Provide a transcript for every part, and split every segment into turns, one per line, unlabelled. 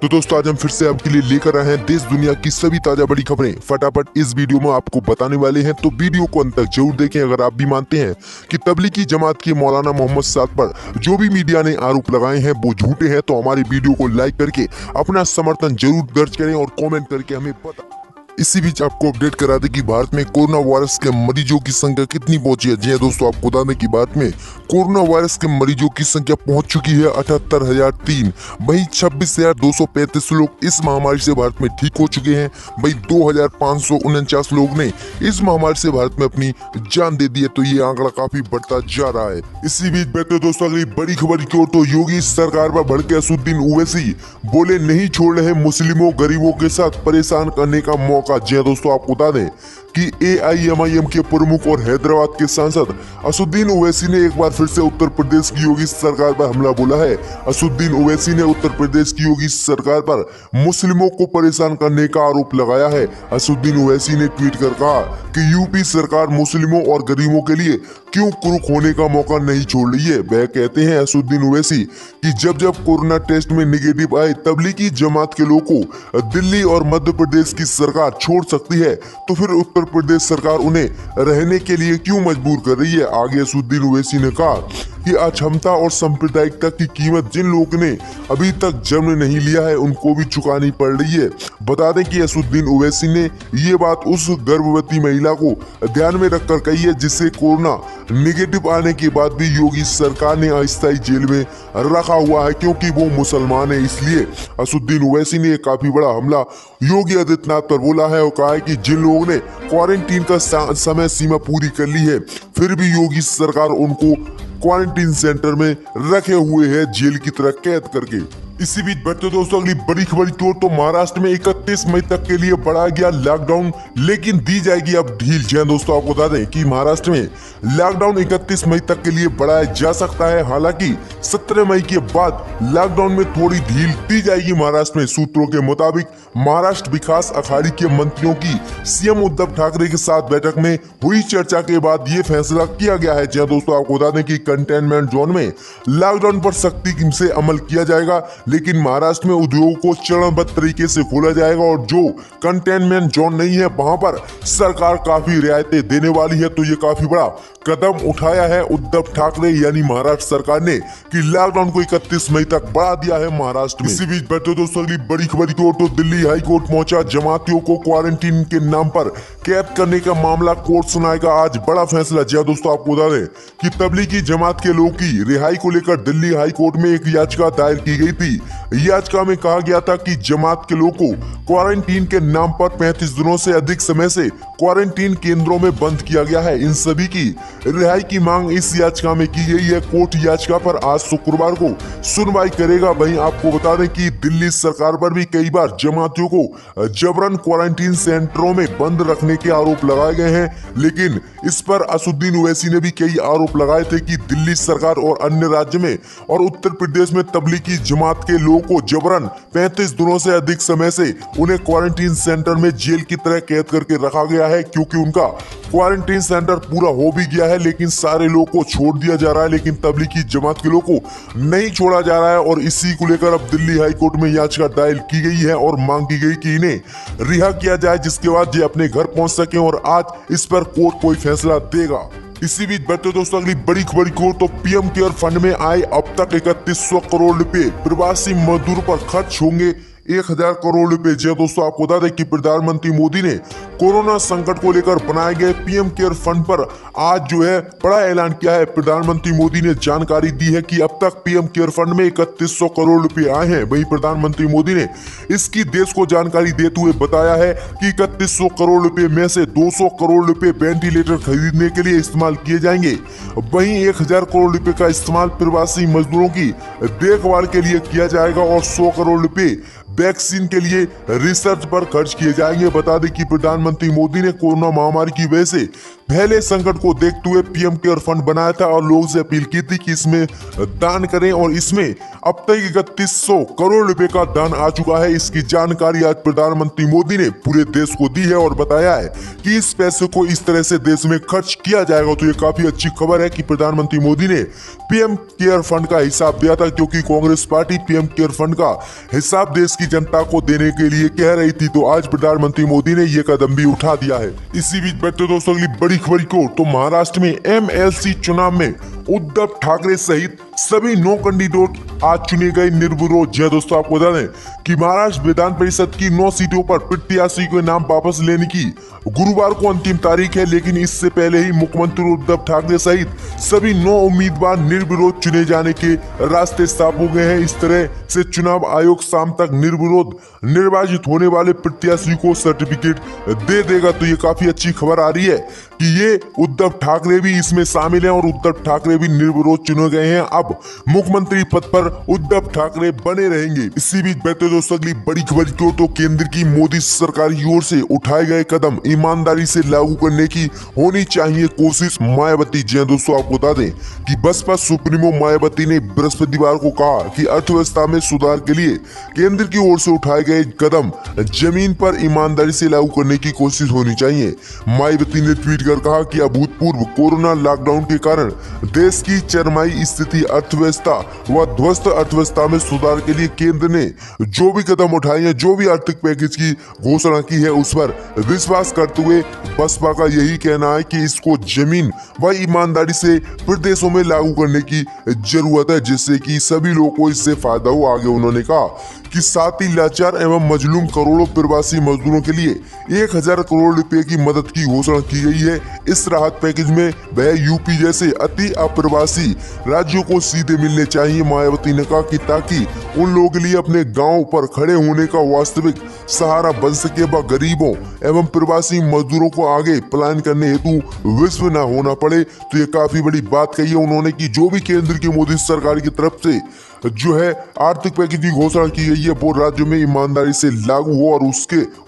तो दोस्तों आज हम फिर से आपके लिए लेकर आए हैं देश दुनिया की सभी ताजा बड़ी खबरें फटाफट इस वीडियो में आपको बताने वाले हैं। तो वीडियो को अंत तक जरूर देखें। अगर आप भी मानते हैं कि तबलीगी जमात के मौलाना मोहम्मद साद पर जो भी मीडिया ने आरोप लगाए हैं वो झूठे हैं, तो हमारी वीडियो को लाइक करके अपना समर्थन जरूर दर्ज करें और कॉमेंट करके हमें बता। इसी बीच आपको अपडेट करा दें कि भारत में कोरोना वायरस के मरीजों की संख्या कितनी पहुंची है। जी हाँ दोस्तों, आपको बता दें कि भारत में कोरोना वायरस के मरीजों की संख्या पहुंच चुकी है 78,003। वहीं 26,235 लोग इस महामारी से भारत में ठीक हो चुके हैं। वहीं 2,549 लोग ने इस महामारी से भारत में अपनी जान दे दी है। तो ये आंकड़ा काफी बढ़ता जा रहा है। इसी बीच बढ़ते दोस्तों अगली बड़ी खबर की ओर, तो योगी सरकार पर भड़के असदुद्दीन ओवैसी बोले नहीं छोड़ रहे मुस्लिमों गरीबों के साथ परेशान करने का मौका। जी दोस्तों, आपको बता दें कि AIMIM के प्रमुख और हैदराबाद के सांसद असदुद्दीन ओवैसी ने एक बार फिर से उत्तर प्रदेश की योगी सरकार पर हमला बोला है। असदुद्दीन ओवैसी ने उत्तर प्रदेश की योगी सरकार पर मुस्लिमों को परेशान करने का आरोप लगाया है। असदुद्दीन ओवैसी ने ट्वीट कर कहा कि यूपी सरकार मुस्लिमों और गरीबों के लिए क्यों कुरुख होने का मौका नहीं छोड़ रही है। वह कहते हैं असदुद्दीन ओवैसी कि जब जब कोरोना टेस्ट में निगेटिव आए तबलीगी जमात के लोगों को दिल्ली और मध्य प्रदेश की सरकार छोड़ सकती है, तो फिर उत्तर प्रदेश सरकार उन्हें रहने के लिए क्यों मजबूर कर रही है। आगे असदुद्दीन ओवैसी ने कहा कि अक्षमता और सांप्रदायिकता की कीमत जिन लोगों ने अभी तक जन्म नहीं लिया है उनको भी चुकानी पड़ रही है। बता दें कि असदुद्दीन ओवैसी ने ये बात उस गर्भवती महिला को ध्यान में रखकर कही है जिसे कोरोना निगेटिव आने के बाद भी योगी सरकार ने अस्थायी जेल में रखा हुआ है क्योंकि वो मुसलमान है। इसलिए असदुद्दीन ओवैसी ने काफी बड़ा हमला योगी आदित्यनाथ पर बोला है और कहा है कि जिन लोगों ने क्वारंटीन का समय सीमा पूरी कर ली है फिर भी योगी सरकार उनको क्वारंटीन सेंटर में रखे हुए हैं जेल की तरह कैद करके। इसी बीच बढ़ते दोस्तों अगली बड़ी खबर की ओर, तो महाराष्ट्र में 31 मई तक के लिए बढ़ाया गया लॉकडाउन, लेकिन दी जाएगी अब ढील। जी दोस्तों, आपको बता दें कि महाराष्ट्र में लॉकडाउन 31 मई तक के लिए बढ़ाया जा सकता है। हालांकि 17 मई के बाद लॉकडाउन में थोड़ी ढील दी जाएगी महाराष्ट्र में। सूत्रों के मुताबिक महाराष्ट्र विकास अखाड़ी के मंत्रियों की CM उद्धव ठाकरे के साथ बैठक में हुई चर्चा के बाद ये फैसला किया गया है। जी दोस्तों, आपको बता दें कि कंटेनमेंट जोन में लॉकडाउन पर सख्ती से अमल किया जाएगा, लेकिन महाराष्ट्र में उद्योगों को चरणबद्ध तरीके से खोला जाएगा और जो कंटेनमेंट जोन नहीं है वहां पर सरकार काफी रियायतें देने वाली है। तो ये काफी बड़ा कदम उठाया है उद्धव ठाकरे यानी महाराष्ट्र सरकार ने कि लॉकडाउन को 31 मई तक बढ़ा दिया है महाराष्ट्र में। इसी बीच बढ़ते दोस्तों अगली बड़ी खबर की ओर, तो दिल्ली हाई कोर्ट पहुंचा जमातियों को क्वारंटीन के नाम पर कैद करने का मामला। कोर्ट सुनाएगा आज बड़ा फैसला। जी दोस्तों, आपको बता दें कि तबलीगी जमात के लोगों की रिहाई को लेकर दिल्ली हाई कोर्ट में एक याचिका दायर की गई थी। याचिका में कहा गया था कि जमात के लोगों को क्वारंटीन के नाम पर 35 दिनों से अधिक समय से क्वारंटीन केंद्रों में बंद किया गया है। इन सभी की रिहाई की मांग इस याचिका में की गई है। कोर्ट याचिका पर आज शुक्रवार को सुनवाई करेगा। वहीं आपको बता दें कि दिल्ली सरकार पर भी कई बार जमातियों को जबरन क्वारंटीन सेंटरों में बंद रखने के आरोप लगाए गए हैं, लेकिन इस पर असदुद्दीन ओवैसी ने भी कई आरोप लगाए थे कि दिल्ली सरकार और अन्य राज्य में और उत्तर प्रदेश में तबलीगी जमात के लोगों को जबरन 35 दिनों से अधिक समय से उन्हें क्वारंटीन सेंटर में जेल की तरह कैद करके रखा गया है, क्योंकि उनका क्वारंटीन सेंटर पूरा हो भी गया है लेकिन सारे लोगों को छोड़ दिया जा रहा है, लेकिन तबलीगी जमात के लोगों को नहीं छोड़ा जा रहा है। और इसी को लेकर अब दिल्ली हाई कोर्ट में याचिका दायर की गई है और मांग की गई कि इन्हें रिहा किया जाए जिसके बाद ये अपने घर पहुंच सके और आज इस पर कोर्ट कोई फैसला देगा। इसी बीच बढ़ते दोस्तों अगली बड़ी खबर को, तो PM केयर फंड में आए अब तक 3100 करोड़ रुपए प्रवासी मजदूर पर खर्च होंगे 1000 करोड़ रुपए। जी दोस्तों, आपको बता दें कि प्रधानमंत्री मोदी ने कोरोना संकट को लेकर बनाए गए PM केयर फंड पर आज जो है बड़ा ऐलान किया है। प्रधानमंत्री मोदी ने जानकारी दी है कि अब तक PM केयर फंड में 3100 करोड़ रुपए आए हैं। वहीं प्रधानमंत्री मोदी ने इसकी देश को जानकारी देते हुए बताया है कि 3100 करोड़ रुपए में से 200 करोड़ रुपए वेंटिलेटर खरीदने के लिए इस्तेमाल किए जाएंगे। वहीं 1000 करोड़ रुपए का इस्तेमाल प्रवासी मजदूरों की देखभाल के लिए किया जाएगा और 100 करोड़ रुपए वैक्सीन के लिए रिसर्च पर खर्च किए जाएंगे। बता दें कि प्रधानमंत्री मोदी ने कोरोना महामारी की वजह से फैले संकट को देखते हुए पीएम केयर फंड बनाया था और लोगों से अपील की थी कि इसमें दान करें और इसमें अब तक 3100 करोड़ रुपए का दान आ चुका है। इसकी जानकारी आज प्रधानमंत्री मोदी ने पूरे देश को दी है और बताया है कि इस पैसे को इस तरह से देश में खर्च किया जाएगा। तो ये काफी अच्छी खबर है कि प्रधानमंत्री मोदी ने पीएम केयर फंड का हिसाब दिया था, क्योंकि Congress party PM care fund का हिसाब देश की जनता को देने के लिए कह रही थी। तो आज प्रधानमंत्री मोदी ने ये कदम भी उठा दिया है। इसी बीच बढ़ते दोस्तों अगली बड़ी खबर को, तो महाराष्ट्र में एमएलसी चुनाव में उद्धव ठाकरे सहित सभी 9 कैंडिडेट आज चुने गए निर्विरोध। जी दोस्तों, आपको बता दें कि महाराष्ट्र विधान परिषद की 9 सीटों पर प्रत्याशी के नाम वापस लेने की गुरुवार को अंतिम तारीख है, लेकिन इससे पहले ही मुख्यमंत्री उद्धव ठाकरे सहित सभी 9 उम्मीदवार निर्विरोध चुने जाने के रास्ते साफ हो गए हैं। इस तरह से चुनाव आयोग शाम तक निर्विरोध निर्वाचित होने वाले प्रत्याशी को सर्टिफिकेट दे देगा। तो ये काफी अच्छी खबर आ रही है कि ये उद्धव ठाकरे भी इसमें शामिल हैं और उद्धव ठाकरे भी निर्विरोध चुने गए हैं। अब मुख्यमंत्री पद पर उद्धव ठाकरे बने रहेंगे। इसी बीच बढ़ते दोस्तों अगली बड़ी खबर की ओर, तो केंद्र की मोदी सरकार की ओर से उठाए गए कदम ईमानदारी से लागू करने की होनी चाहिए कोशिश, मायावती। जी दोस्तों, आपको बता दें कि बसपा सुप्रीमो मायावती ने बृहस्पतिवार को कहा कि अर्थव्यवस्था में सुधार के लिए केंद्र की ओर से उठाए गए कदम जमीन पर ईमानदारी से लागू करने की कोशिश होनी चाहिए। मायावती ने ट्वीट कर कहा कि अभूतपूर्व कोरोना लॉकडाउन के कारण देश की चरमाई स्थिति, अर्थव्यवस्था व ध्वस्त अर्थव्यवस्था में सुधार के लिए केंद्र ने जो भी कदम उठाए हैं, जो भी आर्थिक पैकेज की घोषणा की है, उस पर विश्वास करते हुए बसपा का यही कहना है कि इसको जमीन व ईमानदारी से प्रदेशों में लागू करने की जरूरत है, जिससे कि सभी लोगों को इससे फायदा हो। आगे उन्होंने कहा कि साथ ही लाचार एवं मजलूम करोड़ों प्रवासी मजदूरों के लिए 1000 करोड़ रुपए की मदद की घोषणा की गई है। इस राहत पैकेज में वह यूपी जैसे अति अप्रवासी राज्यों को सीधे मिलने चाहिए। मायावती ने कहा कि ताकि उन लोगों के लिए अपने गांव पर खड़े होने का वास्तविक सहारा बन सके व गरीबों एवं प्रवासी मजदूरों को आगे पलायन करने हेतु विश्व न होना पड़े। तो ये काफी बड़ी बात कही है उन्होंने कि जो भी केंद्र की मोदी सरकार की तरफ से जो है आर्थिक पैकेज की घोषणा की गई है, वो राज्यों में ईमानदारी से लागू हो और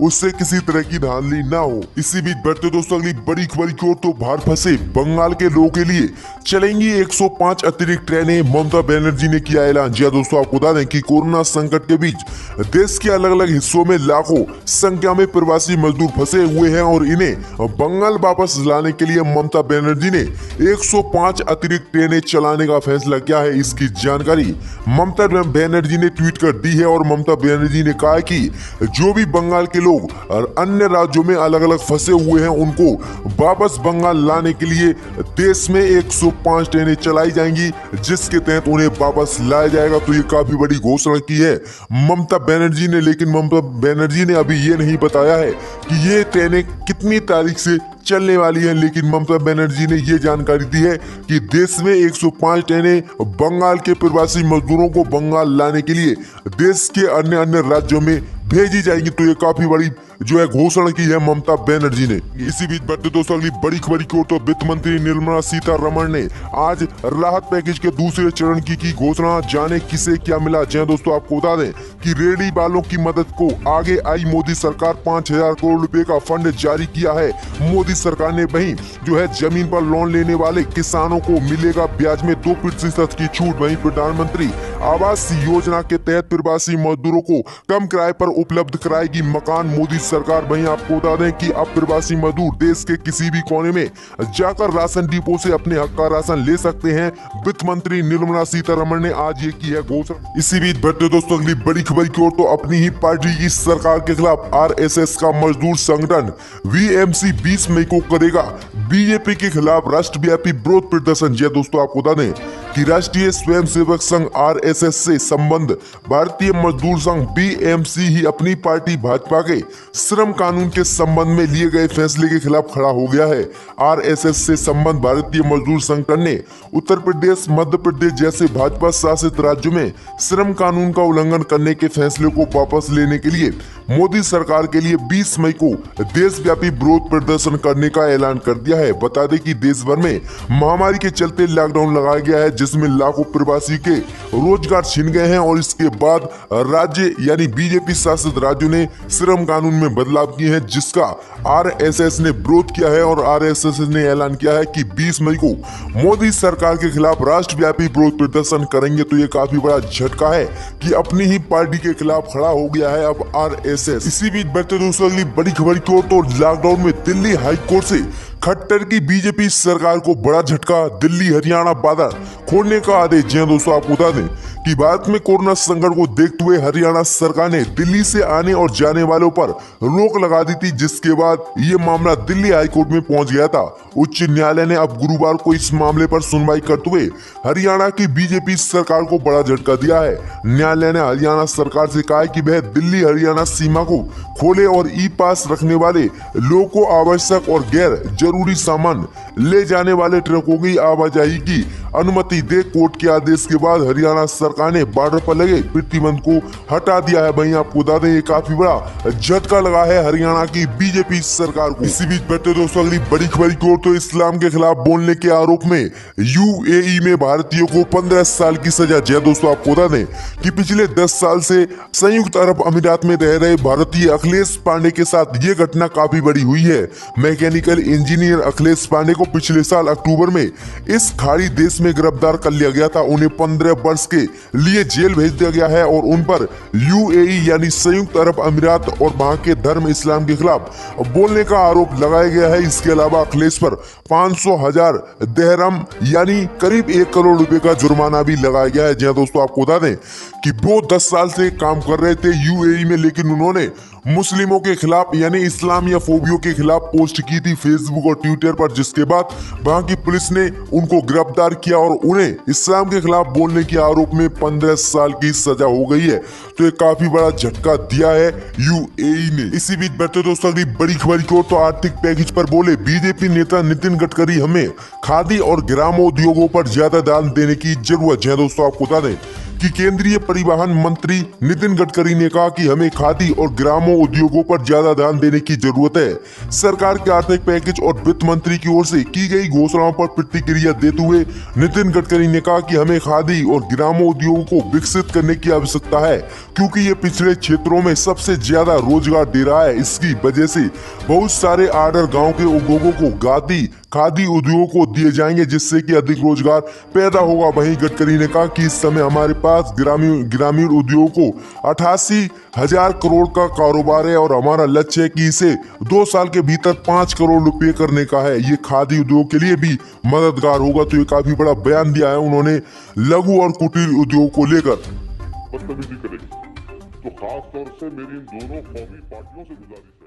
उससे किसी तरह की धांधली ना हो। इसी बीच बढ़ते दोस्तों अगली बड़ी खबर की ओर, तो बाहर फंसे बंगाल के लोगों के लिए चलेंगी 105 अतिरिक्त ट्रेनें, ममता बनर्जी ने किया ऐलान। जी दोस्तों, आपको बता दें कि कोरोना संकट के बीच देश के अलग अलग हिस्सों में लाखों संख्या में प्रवासी मजदूर फंसे हुए हैं और इन्हें बंगाल वापस लाने के लिए ममता बनर्जी ने 105 अतिरिक्त ट्रेनें चलाने का फैसला किया है। इसकी जानकारी ममता बनर्जी ने ट्वीट कर दी है और ममता बनर्जी ने कहा कि जो भी बंगाल के लोग और अन्य राज्यों में अलग अलग फंसे हुए हैं, उनको वापस बंगाल लाने के लिए देश में 105 ट्रेनें चलाई जाएंगी, जिसके तहत उन्हें वापस लाया जाएगा। तो ये काफी बड़ी घोषणा की है ममता बनर्जी ने, लेकिन ममता बनर्जी ने अभी ये नहीं बताया है कि ये ट्रेनें कितनी तारीख से चलने वाली है। लेकिन ममता बनर्जी ने ये जानकारी दी है कि देश में 105 ट्रेनें बंगाल के प्रवासी मजदूरों को बंगाल लाने के लिए देश के अन्य राज्यों में भेजी जाएंगी। तो ये काफी बड़ी जो है घोषणा की है ममता बनर्जी ने। इसी बीच बढ़ते दोस्तों अगली बड़ी खबर की ओर, तो वित्त मंत्री निर्मला सीतारमण ने आज राहत पैकेज के दूसरे चरण की घोषणा। जाने किसे क्या मिला। जय दोस्तों, आपको बता दें कि रेहड़ी वालों की मदद को आगे आई मोदी सरकार, 5000 करोड़ रुपए का फंड जारी किया है मोदी सरकार ने। वहीं जो है जमीन पर लोन लेने वाले किसानों को मिलेगा ब्याज में 2% की छूट। वहीं प्रधानमंत्री आवास योजना के तहत प्रवासी मजदूरों को कम किराए पर उपलब्ध कराएगी मकान मोदी सरकार। वहीं आपको बता दें कि अब प्रवासी मजदूर देश के किसी भी कोने में जाकर राशन डिपो से अपने हक का राशन ले सकते हैं। वित्त मंत्री निर्मला सीतारमण ने आज ये की है घोषणा। इसी बीच बढ़ते दोस्तों अगली बड़ी खबर की ओर, तो अपनी ही पार्टी की सरकार के खिलाफ आरएसएस का मजदूर संगठन वीएमसी 20 मई को करेगा बीजेपी के खिलाफ राष्ट्रव्यापी विरोध प्रदर्शन। जी दोस्तों, आपको बता दें कि राष्ट्रीय स्वयंसेवक संघ आरएसएस से संबंध भारतीय मजदूर संघ बीएमसी ही अपनी पार्टी भाजपा के श्रम कानून के संबंध में लिए गए फैसले के खिलाफ खड़ा हो गया है। आरएसएस से संबंध भारतीय मजदूर संगठन ने उत्तर प्रदेश, मध्य प्रदेश जैसे भाजपा शासित राज्यों में श्रम कानून का उल्लंघन करने के फैसले को वापस लेने के लिए मोदी सरकार के लिए 20 मई को देशव्यापी विरोध प्रदर्शन करने का ऐलान कर दिया है। बता दें कि देश भर में महामारी के चलते लॉकडाउन लगाया गया है, जिसमें लाखों प्रवासी के रोजगार छीन गए हैं। और इसके बाद राज्य यानी बीजेपी शासित राज्यों ने श्रम कानून में बदलाव किए हैं, जिसका आरएसएस ने विरोध किया है। और आरएसएस ने ऐलान किया है कि 20 मई को मोदी सरकार के खिलाफ राष्ट्रव्यापी विरोध प्रदर्शन करेंगे। तो ये काफी बड़ा झटका है कि अपनी ही पार्टी के खिलाफ खड़ा हो गया है अब आरएसएस। इसी बीच बढ़ते दोस्तों अगली बड़ी खबर की ओर, तो लॉकडाउन में दिल्ली हाईकोर्ट से खट्टर की बीजेपी सरकार को बड़ा झटका, दिल्ली हरियाणा बॉर्डर खोलने का आदेश। जी दोस्तों, आपको बता दें कि भारत में कोरोना संकट को देखते हुए हरियाणा सरकार ने दिल्ली से आने और जाने वालों पर रोक लगा दी थी, जिसके बाद ये मामला दिल्ली हाईकोर्ट में पहुंच गया था। उच्च न्यायालय ने अब गुरुवार को इस मामले पर सुनवाई करते हुए हरियाणा की बीजेपी सरकार को बड़ा झटका दिया है। न्यायालय ने हरियाणा सरकार से कहा है कि वह दिल्ली हरियाणा सीमा को खोले और ई पास रखने वाले लोगों को आवश्यक और गैर जरूरी सामान ले जाने वाले ट्रकों की आवाजाही की अनुमति दे। कोर्ट के आदेश के बाद हरियाणा सरकार ने बॉर्डर पर लगे प्रतिबंध को हटा दिया है। वहीं आपको बता दें, ये काफी बड़ा झटका लगा है हरियाणा की बीजेपी सरकार को। इसी बीच बढ़ते दोस्तों अगली बड़ी खबर की ओर, तो इस्लाम के खिलाफ बोलने के आरोप में यूएई में भारतीयों को 15 साल की सजा। जी दोस्तों, आपको बता दें कि पिछले 10 साल से संयुक्त अरब अमीरात में रह रहे भारतीय अखिलेश पांडे के साथ ये घटना काफी बड़ी हुई है। मैकेनिकल इंजीनियर अखिलेश पांडे को पिछले साल अक्टूबर में इस खाड़ी देश में गिरफ्तार कर लिया गया था। उन्हें 15 वर्ष के लिए जेल भेज दिया गया है और उन पर यूएई यानी संयुक्त अरब अमीरात और वहां के धर्म इस्लाम के खिलाफ बोलने का आरोप लगाया गया है। इसके अलावा अखिलेश पर 500,000 दिरहम यानी करीब 1 करोड़ रुपए का जुर्माना भी लगाया गया है। जी दोस्तों, आपको बता दें कि वो 10 साल से काम कर रहे थे यूएई में, लेकिन उन्होंने मुस्लिमों के खिलाफ यानी इस्लामिया फोबियो के खिलाफ पोस्ट की थी फेसबुक और ट्विटर पर, जिसके बाद वहां की पुलिस ने उनको गिरफ्तार किया और उन्हें इस्लाम के खिलाफ बोलने के आरोप में 15 साल की सजा हो गई है। तो ये काफी बड़ा झटका दिया है यूएई ने। इसी बीच बढ़ते दोस्तों अगली बड़ी खबर की ओर, तो आर्थिक पैकेज पर बोले बीजेपी नेता नितिन गडकरी, हमें खादी और ग्रामोद्योगों पर ज्यादा ध्यान देने की जरूरत है। दोस्तों, आपको बता दें कि केंद्रीय परिवहन मंत्री नितिन गडकरी ने कहा कि हमें खादी और ग्रामो उद्योगों पर ज्यादा ध्यान देने की जरूरत है। सरकार के आर्थिक पैकेज और वित्त मंत्री की ओर से की गई घोषणाओं पर प्रतिक्रिया देते हुए नितिन गडकरी ने कहा कि हमें खादी और ग्रामो उद्योगों को विकसित करने की आवश्यकता है, क्योंकि ये पिछड़े क्षेत्रों में सबसे ज्यादा रोजगार दे रहा है। इसकी वजह से बहुत सारे ऑर्डर गाँव के उद्योगों को खादी उद्योगों को दिए जाएंगे, जिससे कि अधिक रोजगार पैदा होगा। वहीं गडकरी ने कहा कि इस समय हमारे पास ग्रामीण उद्योगों को 88,000 करोड़ का कारोबार है और हमारा लक्ष्य है कि इसे 2 साल के भीतर 5 करोड़ रुपए करने का है। ये खादी उद्योग के लिए भी मददगार होगा। तो ये काफी बड़ा बयान दिया है उन्होंने लघु और कुटीर उद्योग को लेकर।
बदतमीजी करेगी तो खास तौर से मेरी इन दोनों कौमी पार्टियों से गुजारिश है